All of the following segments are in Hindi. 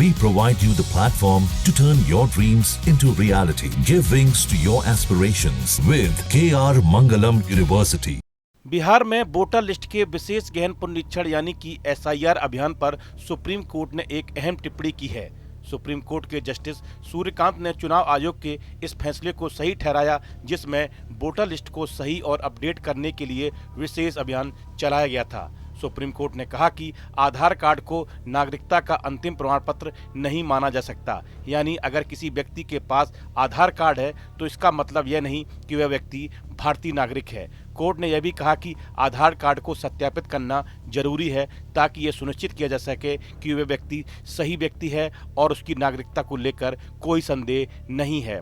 We provide you the platform to turn your dreams into reality. Give wings to your aspirations with KR Mangalam University. Bihar में वोटर लिस्ट के विशेष गहन पुनरीक्षण यानी कि SIR अभियान पर सुप्रीम कोर्ट ने एक अहम टिप्पणी की है। सुप्रीम कोर्ट के जस्टिस सूर्यकांत ने चुनाव आयोग के इस फैसले को सही ठहराया, जिसमें वोटर लिस्ट को सही और अपडेट करने के लिए विशेष अभियान चलाया गया था। सुप्रीम कोर्ट ने कहा कि आधार कार्ड को नागरिकता का अंतिम प्रमाण पत्र नहीं माना जा सकता। यानी अगर किसी व्यक्ति के पास आधार कार्ड है तो इसका मतलब यह नहीं कि वह व्यक्ति भारतीय नागरिक है। कोर्ट ने यह भी कहा कि आधार कार्ड को सत्यापित करना जरूरी है ताकि यह सुनिश्चित किया जा सके कि वह व्यक्ति सही व्यक्ति है और उसकी नागरिकता को लेकर कोई संदेह नहीं है।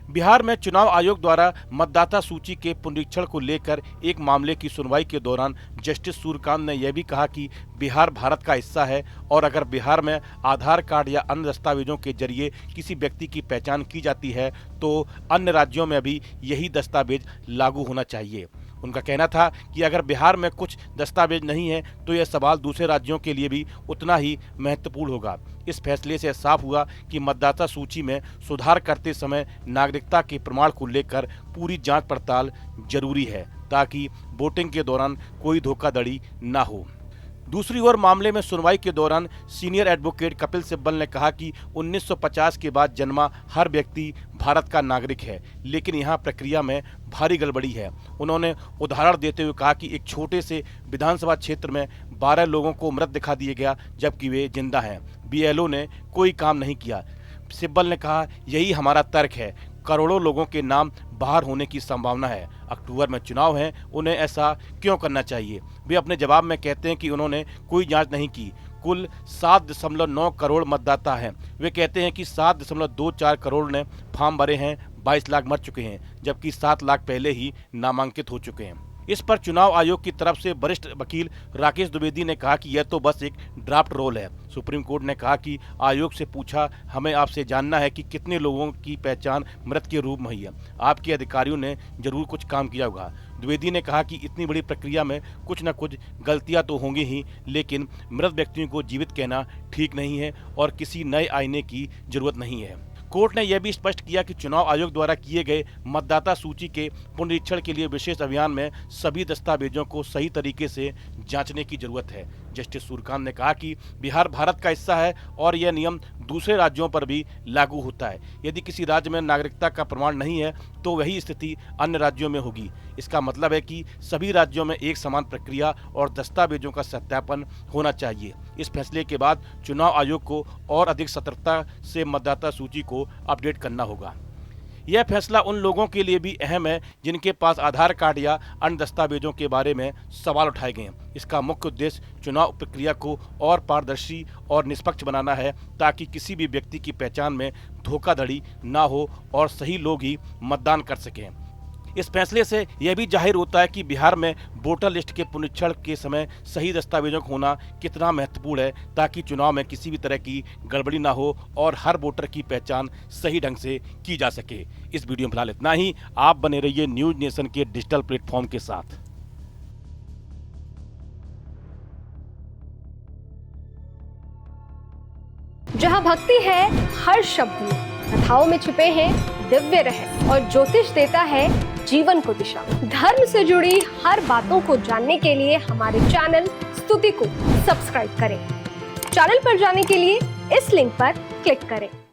बिहार में चुनाव आयोग द्वारा मतदाता सूची के पुनरीक्षण को लेकर एक मामले की सुनवाई के दौरान जस्टिस सूर्यकांत ने यह भी कहा कि बिहार भारत का हिस्सा है और अगर बिहार में आधार कार्ड या अन्य दस्तावेजों के जरिए किसी व्यक्ति की पहचान की जाती है तो अन्य राज्यों में भी यही दस्तावेज लागू होना चाहिए। उनका कहना था कि अगर बिहार में कुछ दस्तावेज नहीं है तो यह सवाल दूसरे राज्यों के लिए भी उतना ही महत्वपूर्ण होगा। इस फैसले से साफ हुआ कि मतदाता सूची में सुधार करते समय नागरिकता के प्रमाण को लेकर पूरी जांच पड़ताल जरूरी है ताकि वोटिंग के दौरान कोई धोखाधड़ी न हो। दूसरी ओर मामले में सुनवाई के दौरान सीनियर एडवोकेट कपिल सिब्बल ने कहा कि 1950 के बाद जन्मा हर व्यक्ति भारत का नागरिक है, लेकिन यहाँ प्रक्रिया में भारी गड़बड़ी है। उन्होंने उदाहरण देते हुए कहा कि एक छोटे से विधानसभा क्षेत्र में 12 लोगों को मृत दिखा दिया गया जबकि वे जिंदा हैं। BLO ने कोई काम नहीं किया। सिब्बल ने कहा यही हमारा तर्क है, करोड़ों लोगों के नाम बाहर होने की संभावना है। अक्टूबर में चुनाव हैं, उन्हें ऐसा क्यों करना चाहिए? वे अपने जवाब में कहते हैं कि उन्होंने कोई जांच नहीं की। कुल 7.9 करोड़ मतदाता हैं। वे कहते हैं कि 7.24 करोड़ ने फॉर्म भरे हैं, 22 लाख मर चुके हैं, जबकि 7 लाख पहले ही नामांकित हो चुके हैं। इस पर चुनाव आयोग की तरफ से वरिष्ठ वकील राकेश द्विवेदी ने कहा कि यह तो बस एक ड्राफ्ट रोल है। सुप्रीम कोर्ट ने कहा कि आयोग से पूछा, हमें आपसे जानना है कि कितने लोगों की पहचान मृत के रूप में हुई है। आपके अधिकारियों ने जरूर कुछ काम किया होगा। द्विवेदी ने कहा कि इतनी बड़ी प्रक्रिया में कुछ न कुछ गलतियां तो होंगी ही, लेकिन मृत व्यक्तियों को जीवित कहना ठीक नहीं है और किसी नए आईने की जरूरत नहीं है। कोर्ट ने यह भी स्पष्ट किया कि चुनाव आयोग द्वारा किए गए मतदाता सूची के पुनरीक्षण के लिए विशेष अभियान में सभी दस्तावेजों को सही तरीके से जांचने की जरूरत है। जस्टिस सूर्यकांत ने कहा कि बिहार भारत का हिस्सा है और यह नियम दूसरे राज्यों पर भी लागू होता है। यदि किसी राज्य में नागरिकता का प्रमाण नहीं है तो वही स्थिति अन्य राज्यों में होगी। इसका मतलब है कि सभी राज्यों में एक समान प्रक्रिया और दस्तावेजों का सत्यापन होना चाहिए। इस फैसले के बाद चुनाव आयोग को और अधिक सतर्कता से मतदाता सूची को अपडेट करना होगा। यह फैसला उन लोगों के लिए भी अहम है जिनके पास आधार कार्ड या अन्य दस्तावेजों के बारे में सवाल उठाए गए हैं। इसका मुख्य उद्देश्य चुनाव प्रक्रिया को और पारदर्शी और निष्पक्ष बनाना है ताकि किसी भी व्यक्ति की पहचान में धोखाधड़ी ना हो और सही लोग ही मतदान कर सकें। इस फैसले से यह भी जाहिर होता है कि बिहार में वोटर लिस्ट के पुनरीक्षण के समय सही दस्तावेजों का होना कितना महत्वपूर्ण है ताकि चुनाव में किसी भी तरह की गड़बड़ी ना हो और हर वोटर की पहचान सही ढंग से की जा सके। इस वीडियो में फिलहाल इतना ही। आप बने रहिए न्यूज नेशन के डिजिटल प्लेटफॉर्म के साथ। जहां भक्ति है हर शब्द में, कथाओं में छुपे हैं दिव्य रहस्य और ज्योतिष देता है जीवन को दिशा। धर्म से जुड़ी हर बातों को जानने के लिए हमारे चैनल स्तुति को सब्सक्राइब करें। चैनल पर जाने के लिए इस लिंक पर क्लिक करें।